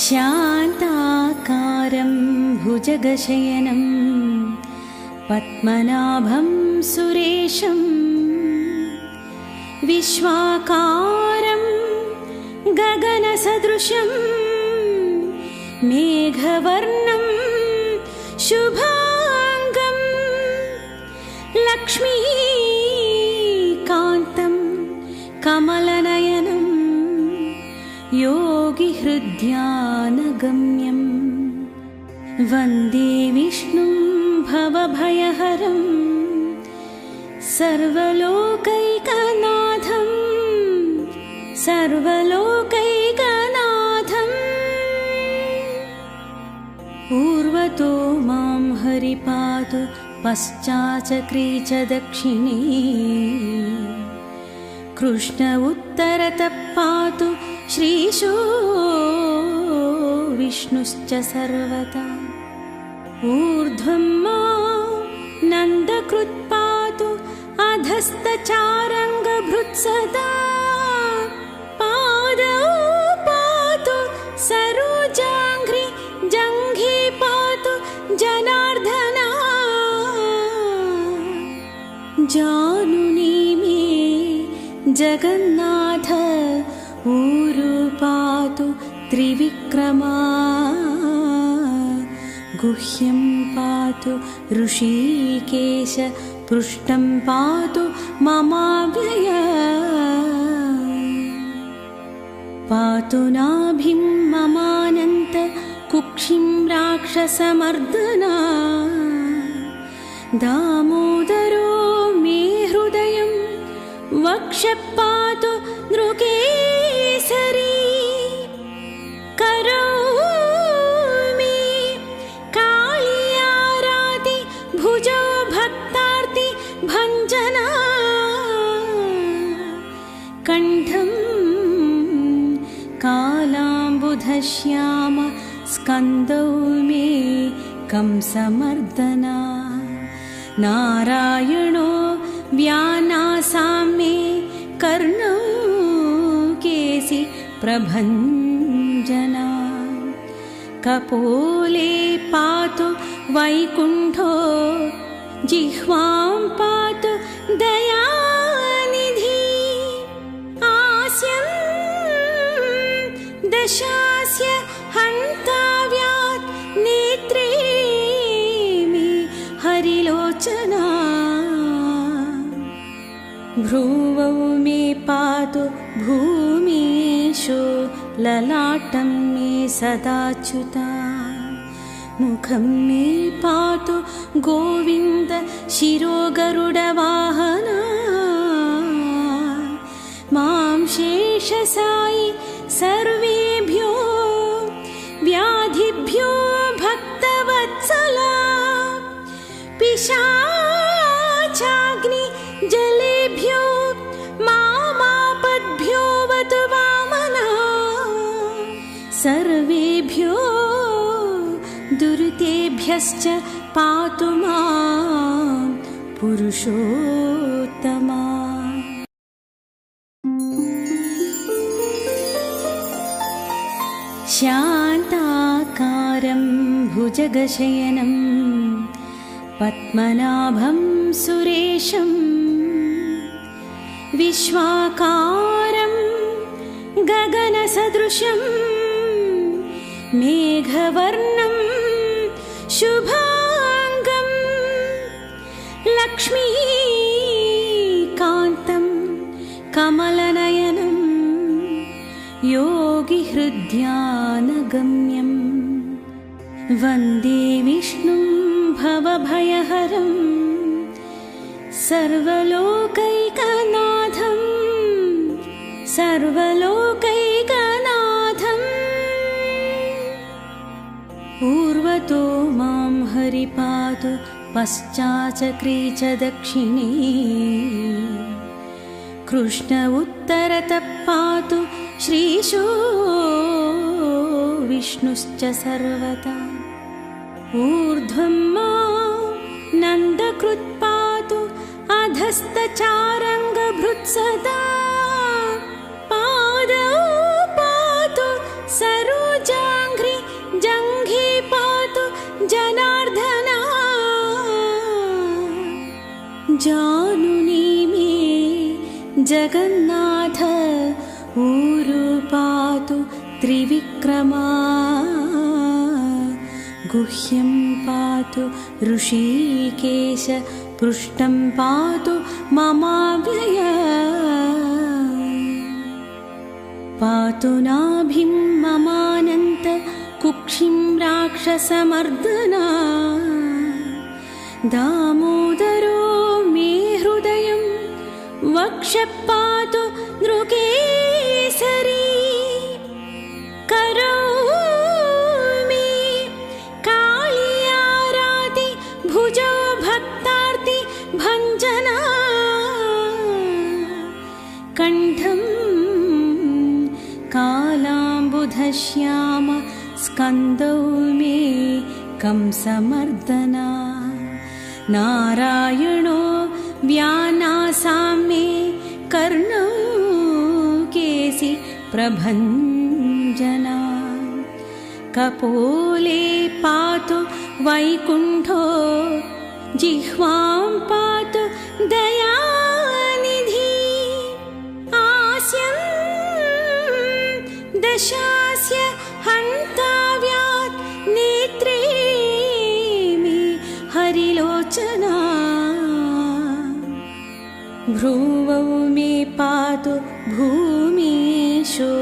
शान्ताकारं भुजगशयनं पद्मनाभं सुरेशं विश्वाकारं गगनसदृशं मेघवर्णं शुभांगं लक्ष्मीकान्तं कमलनयनं योगिहृद्यानगम्यं वन्दे विष्णुं भवभयहरं सर्वलोकैकनाथं सर्वलोकैकनाथम्। पूर्वतो मां हरिपातु पश्चाचक्रे च दक्षिणे कृष्ण उत्तरतः पातु श्रीशो विष्णुश्च सर्वदा। ऊर्ध्वं मां नन्दकृत् पातु अधस्तचारङ्गभृत् सदा। पादौ पातु सरोजाङ्घ्रि जङ्घे पातु जनार्दना। जानुनी मे जगन्नाथ ऊरु पातु त्रिविक्रमा। गुह्यं पातु ऋषिकेश पृष्ठं पातु ममाव्यय। पातु नाभिं ममानन्त कुक्षिं राक्षसमर्दना। दामोदरो मे हृदयं वक्षः पातु नृकेसरी। करो मे कालियाराति भुजो भक्तार्ति भञ्जना। कण्ठं कालाम्बुधश्याम स्कन्दौ मे कंसमर्दना। नारायणो व्यानासां मे कर्णौ केसि प्रभञ्जना। कपोले पातु वैकुण्ठो जिह्वां पातु दयानिधि। आस्यं दशास्य हन्ताव्यात् नेत्रे मे हरिलोचना। भ्रुवौ मे पातु भूमीशो ललाटं मे सदाच्युता। मुखं मे पातु गोविन्द शिरो गरुडवाहना। मां शेषसायि सर्वेभ्यो व्याधिभ्यो भक्तवत्सला। पिशाचाग्नि जलेभ्यो मामापद्भ्यो वतु वामना। सर्वेभ्यो दुरितेभ्यश्च पातु मां पुरुषोत्तमा। शान्ताकारं भुजगशयनं पद्मनाभं सुरेशं विश्वाकारं गगनसदृशं मेघवर्णं शुभांगं लक्ष्मीकान्तं कमलनयनं योगिहृद्यानगम्यं वन्दे विष्णुं भवभयहरं सर्वलोकैकनाथं सर्वलोकैकनाथम्। पूर्वतो मां हरिपातु पश्चाचक्रे च दक्षिणे कृष्ण उत्तरतः पातु श्रीशो विष्णुश्च सर्वदा। ऊर्ध्वं मां नन्दकृत् पातु अधस्तचारङ्गभृत् सदा। पादौ पातु सरोजाङ्घ्रि जानुनी मे जगन्नाथ ऊरु पातु त्रिविक्रमा गुह्यं पातु ऋषिकेश पृष्ठं पातु ममाव्यय पातु नाभिं ममानन्त कुक्षिं राक्षसमर्दना दामोदरो मे हृदयं वक्षः पातु नृकेसरी करोमि कालियाराति भुजो भक्तार्ति भञ्जना कण्ठं कालाम्बुधश्याम स्कन्दौ मे कंसमर्दना नारायणो व्यानासां मे कर्णौ केसि प्रभञ्जना कपोले पातु वैकुण्ठो जिह्वां पातु दयानिधि आस्यं दशास्य हन्ताव्यात् नेत्रे मे हरिलोचना भ्रुवौ मे पातु भूमीशो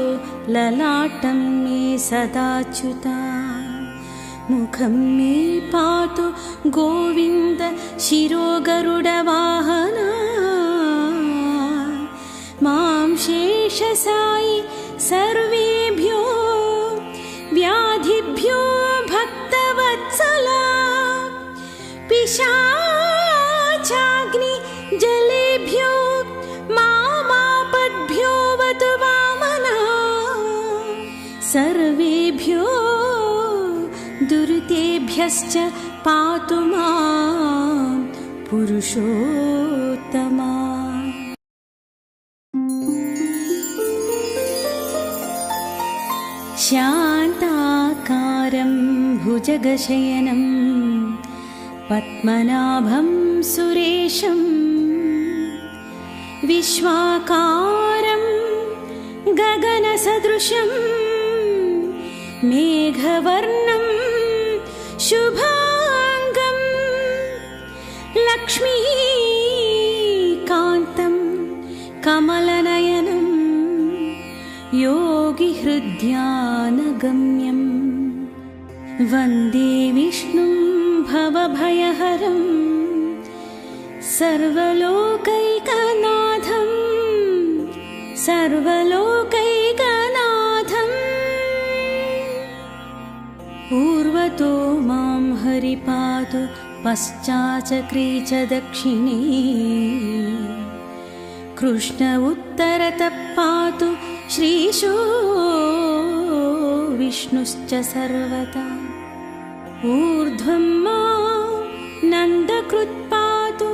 ललाटं मे सदाच्युता मुखं मे पातु गोविन्द शिरो गरुडवाहना मां शेषसायि सर्वेभ्यो व्याधिभ्यो भक्तवत्सला पिशाचाग्नि जलेभ्यो मामापद्भ्यो वतु वामना सर्वेभ्यो दुरितेभ्यश्च पातु मां पुरुषोत्तमा शान्ताकारं भुजगशयनं पद्मनाभं सुरेशं विश्वाकारं गगनसदृशं मेघवर्णं शुभांगं लक्ष्मीकान्तं कमलनयनं योगिहृद्यानगम्यं वन्दे विष्णुं भवभयहरं सर्वलोकैकनाथं सर्वलोकैकनाथम् पूर्वतो मां हरिपातु पश्चाचक्रे च दक्षिणे कृष्ण उत्तरतः पातु श्रीशो विष्णुश्च सर्वदा ऊर्ध्वं मां नन्दकृत् पातु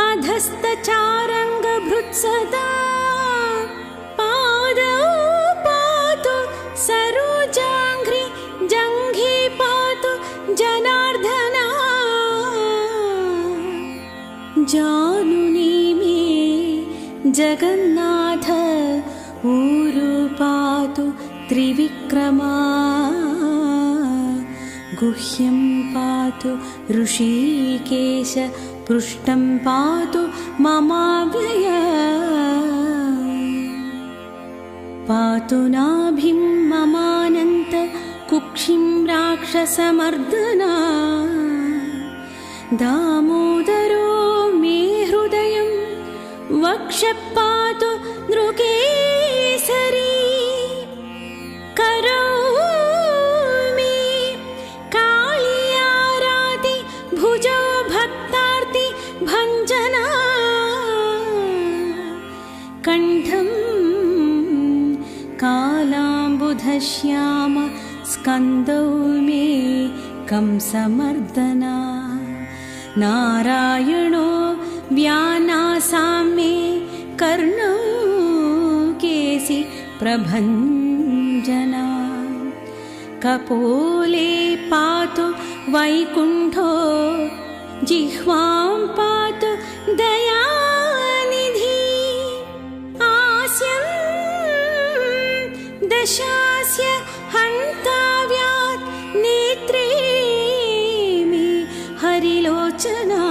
अधस्तचारङ्गभृत्सदा पादौ पातु सरोजाङ्घ्रि जङ्घे पातु जनार्दना जानुनी मे जगन्नाथ ऊरु पातु त्रिविक्रमा गुह्यं पातु ऋषिकेश पृष्ठं पातु ममाव्यय पातु नाभिं ममानन्त कुक्षिं राक्षसमर्दना दामोदरो मे हृदयं वक्षः पातु नृकेसरी करोमि कालियाराति भुजो भक्तार्ति भञ्जना कण्ठं कालाम्बुधश्याम स्कन्दौ मे कंसमर्दना नारायणो व्यानासां मे कर्णौ केसि प्रभञ्जना कपोले पातु वैकुण्ठो जिह्वां पातु दयानिधि आस्यं दशास्य हन्ताव्यात् नेत्रे मे हरिलोचना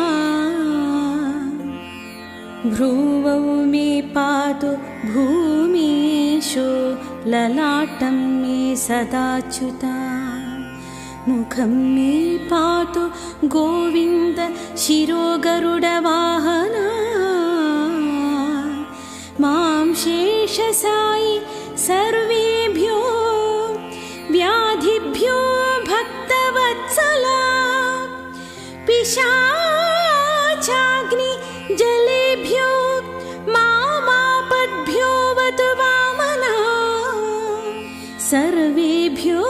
भ्रुवौ मे पातु भूमीशो ललाटं मे सदाच्युता मुखं मे पातु गोविन्द शिरो गरुडवाहना मां शेषसायि सर्वेभ्यो व्याधिभ्यो भक्तवत्सला पिशाचाग्नि जलेभ्यो मामापद्भ्यो वतु वामना सर्वेभ्यो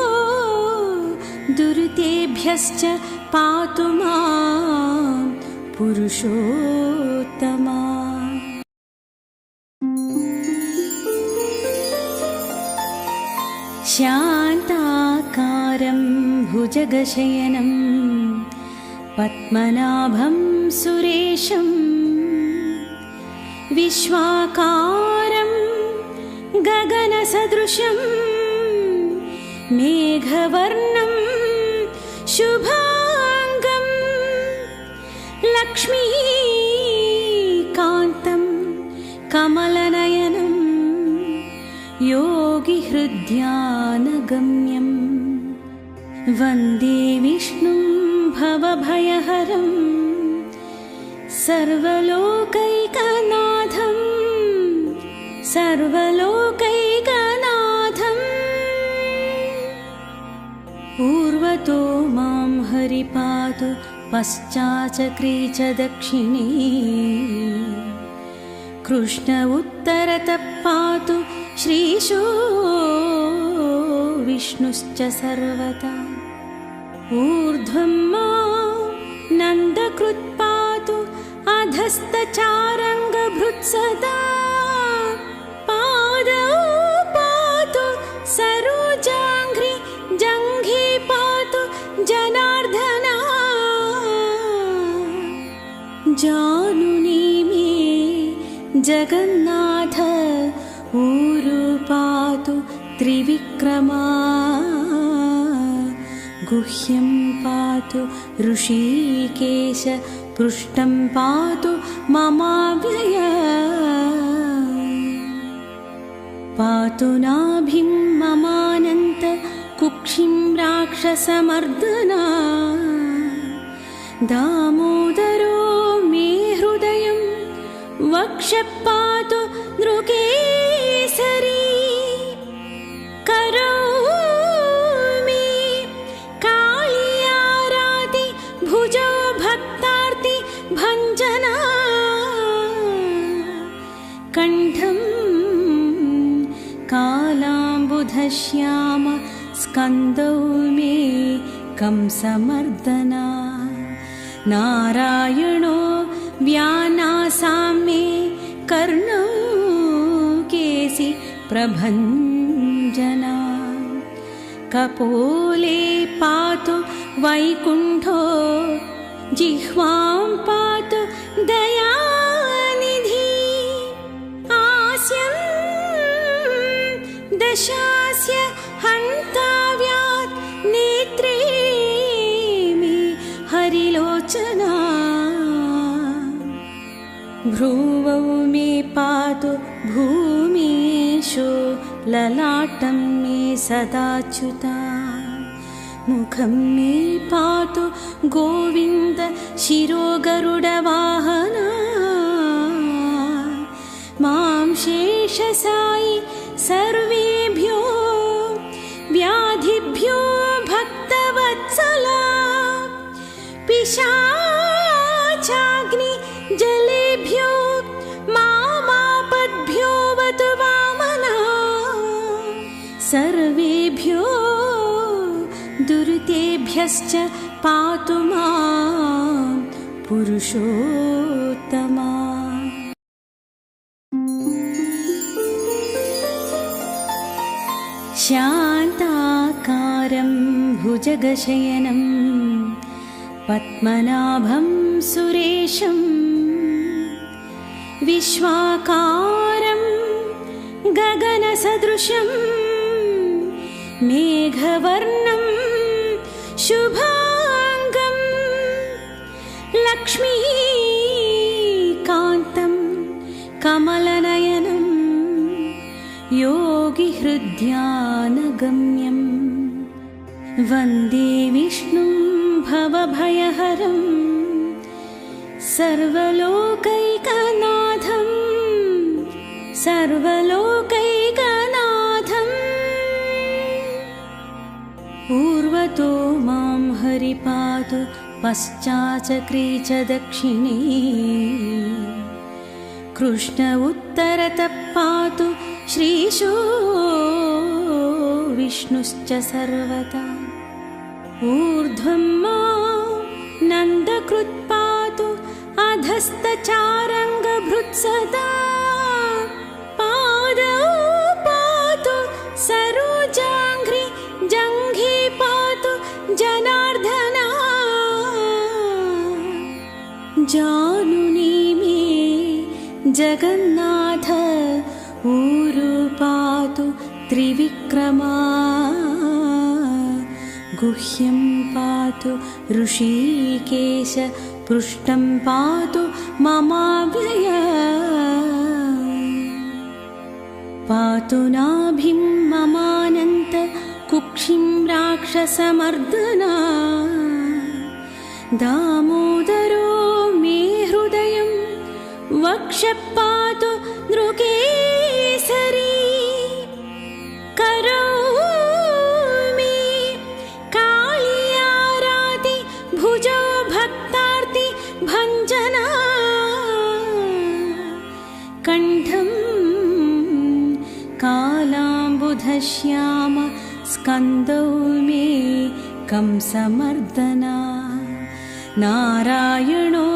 दुरितेभ्यश्च पातु मां पुरुषोत्तमा शान्ताकारं भुजगशयनं पद्मनाभं सुरेशं विश्वाकारं गगनसदृशं मेघवर्णं शुभांगं लक्ष्मीकान्तं कमलनयनं योगिहृद्यानगम्यं वन्दे विष्णुं भवभयहरं सर्वलोकैकनाथं सर्वलोकैकनाथम् पूर्वतो मां हरिपातु पश्चाचक्रे च दक्षिणे कृष्ण उत्तरतः पातु श्रीशो विष्णुश्च सर्वदा ऊर्ध्वं मां नन्दकृत् पातु अधस्तचारङ्गभृत्सदा पादौ पातु सरोजाङ्घ्रि जङ्घे पातु जनार्दना जानुनी मे जगन्नाथ ऊरु पातु त्रिविक्रमा गुह्यं पातु ऋषिकेश पृष्ठं पातु ममाव्यय पातु नाभिं ममानन्त कुक्षिं राक्षसमर्दना दामोदरो मे हृदयं वक्षः पातु नृकेसरी करौ मे कालियाराति भुजौ भक्तार्ति भञ्जना कण्ठं कालाम्बुधश्याम स्कन्दौ मे कंसमर्दना नारायणो व्यानासां मे कर्णौ केसि प्रभञ्जना कपोले पातु वैकुण्ठो जिह्वां पातु दयानिधि आस्यं दशास्य हन्ताव्यात् नेत्रे मे हरिलोचना भ्रुवौ मे पातु भूमीशो ललाटं मे सदाच्युता मुखं मे पातु गोविन्द शिरो गरुडवाहना मां शेषसायि सर्वेभ्यो व्याधिभ्यो भक्तवत्सला पिशाचाग्नि जलेभ्यो मामापद्भ्यो वतु वामना सर्वेभ्यो दुरितेभ्यश्च पातु मां पुरुषोत्तमा शान्ताकारं भुजगशयनं पद्मनाभं सुरेशं विश्वाकारं गगनसदृशं मेघवर्णं शुभांगं लक्ष्मीकान्तं कमलनयनं योगिहृद्यानगम्यं वन्दे विष्णुं भवभयहरं सर्वलोकैकनाथं सर्वलोकैकनाथम् पूर्वतो मां हरिपातु पश्चाचक्रे च दक्षिणे कृष्ण उत्तरतः पातु श्रीशो विष्णुश्च सर्वदा ऊर्ध्वं मां नन्दकृत् पातु अधस्तचारङ्गभृत्सदा पादौ पातु सरोजाङ्घ्रि जङ्घे पातु जनार्दना जानुनी मे जगन्नाथ ऊरु पातु त्रिविक्रमा गुह्यं पातु ऋषिकेश पृष्ठं पातु ममाव्यय पातु नाभिं ममानन्त कुक्षिं राक्षसमर्दना दामोदरो मे हृदयं वक्षः पातु नृकेसरी करौ मे कालियाराति भुजौ भक्तार्ति भञ्जना कण्ठं कालाम्बुधश्याम स्कन्दौ मे कंसमर्दना नारायणो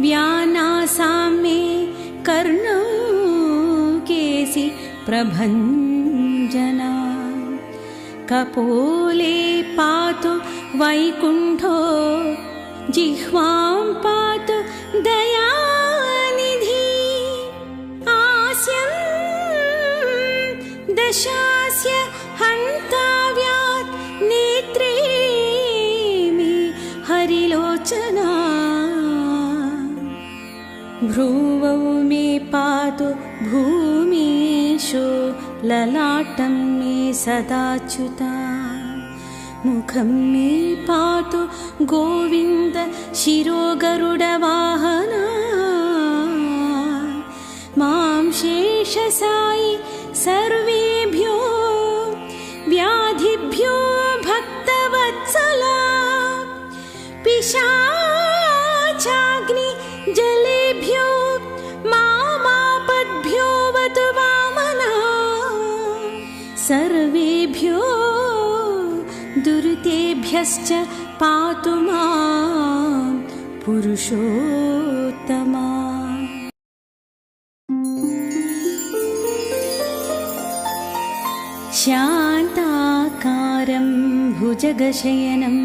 व्यानासां मे कर्णौ केसि प्रभञ्जना कपोले पातु वैकुण्ठो जिह्वां पातु दयानिधि आस्यं दशास्य हन्ताव्यात् नेत्रे मे हरिलोचना भ्रुवौ मे पातु भूमीशो ललाटं मे सदाच्युता मुखं मे पातु गोविन्द शिरो गरुडवाहना मां शेषसायि सर्वेभ्यो व्याधिभ्यो भक्तवत्सला पिशाचाग्नि जलेभ्यो मामापद्भ्यो वतु वामना सर्वेभ्यो दुरितेभ्यश्च पातु मां पुरुषोत्तमा शान्ताकारं भुजगशयनं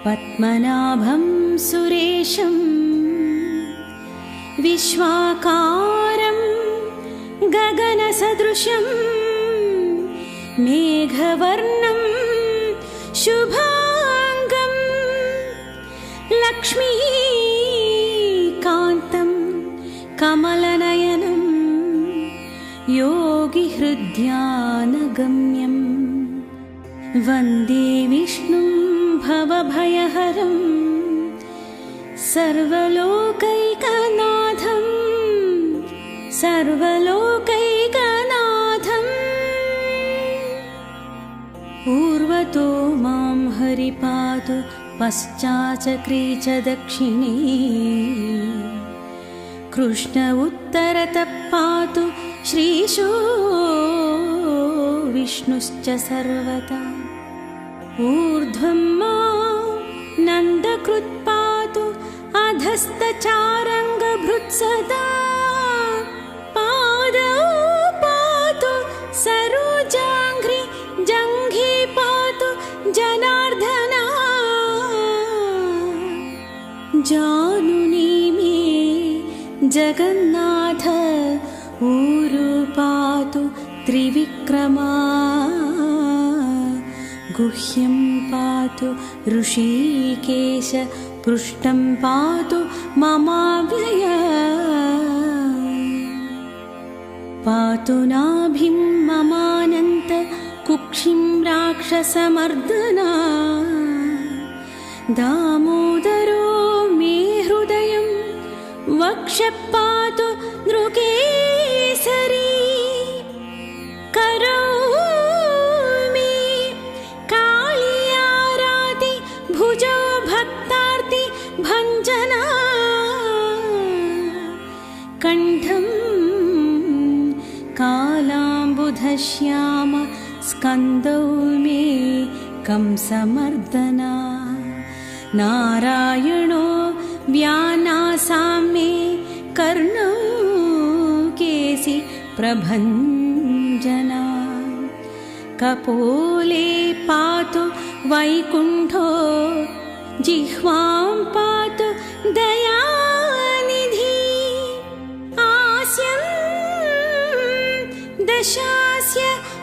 पद्मनाभं सुरेशं विश्वाकारं गगनसदृशं मेघवर्णं शुभांगं लक्ष्मीकान्तं कमलनयनं योगिहृद्यानगम्यं वन्दे विष्णुं भवभयहरं सर्वलोकैकनाथं सर्वलोकैकनाथम् पूर्वतो मां हरिपातु पश्चाचक्रे च दक्षिणे कृष्ण उत्तरतः पातु श्रीशो विष्णुश्च सर्वदा ऊर्ध्वं मां नन्दकृत् पातु अधस्तचारङ्गभृत्सदा पादौ पातु सरोजाङ्घ्रि जङ्घे पातु जनार्दना जानुनी मे जगन्नाथ ऊरु पातु त्रिविक्रमा गुह्यं पातु ऋषिकेश पृष्ठं पातु ममाव्यय पातु नाभिं ममानन्त कुक्षिं राक्षसमर्दना दामोदरो मे हृदयं वक्षः पातु नृकेसरी करो मे कालियाराति भुजो भक्तार्ति भञ्जना कण्ठं कालाम्बुधश्याम स्कन्दौ मे कंसमर्दना नारायणो व्यानासां मे कर्णौ केसि प्रभञ्जना कपोले पातु वैकुण्ठो जिह्वां पातु दयानिधि आस्यं दशास्य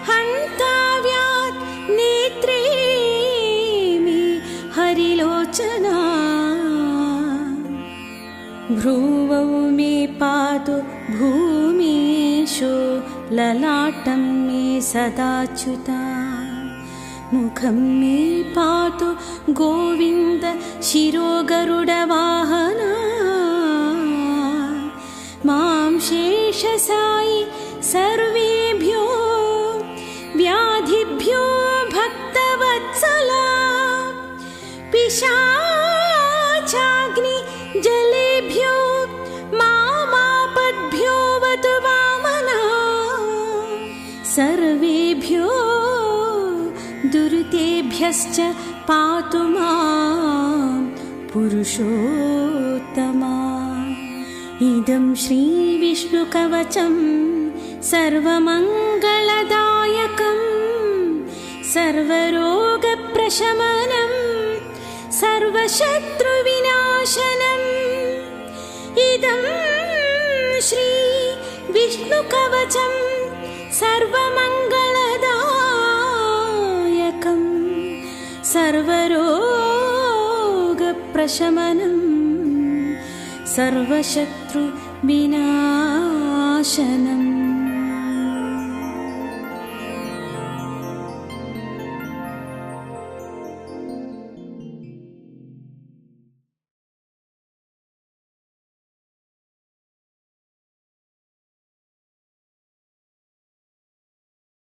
हन्ताव्यात् नेत्रे मे हरिलोचना भ्रुवौ मे पातु भूमीशो ललाटं मे सदाच्युता मुखं मे पातु गोविन्द शिरो गरुडवाहना मां शेषसायि सर्वेभ्यो व्याधिभ्यो भक्तवत्सला पिशाचाग्नि जलेभ्यो मामापद्भ्यो वतु वामना सर्वेभ्यो दुरितेभ्यश्च पातु मां पुरुषोत्तमा इदं श्रीविष्णुकवचं सर्वमङ्गलदायकं सर्वरोगप्रशमनं सर्वशत्रुविनाशनम् इदं श्रीविष्णुकवचं सर्वमङ्गलदायकं सर्वरोगप्रशमनं सर्वशत्रुविनाशनम्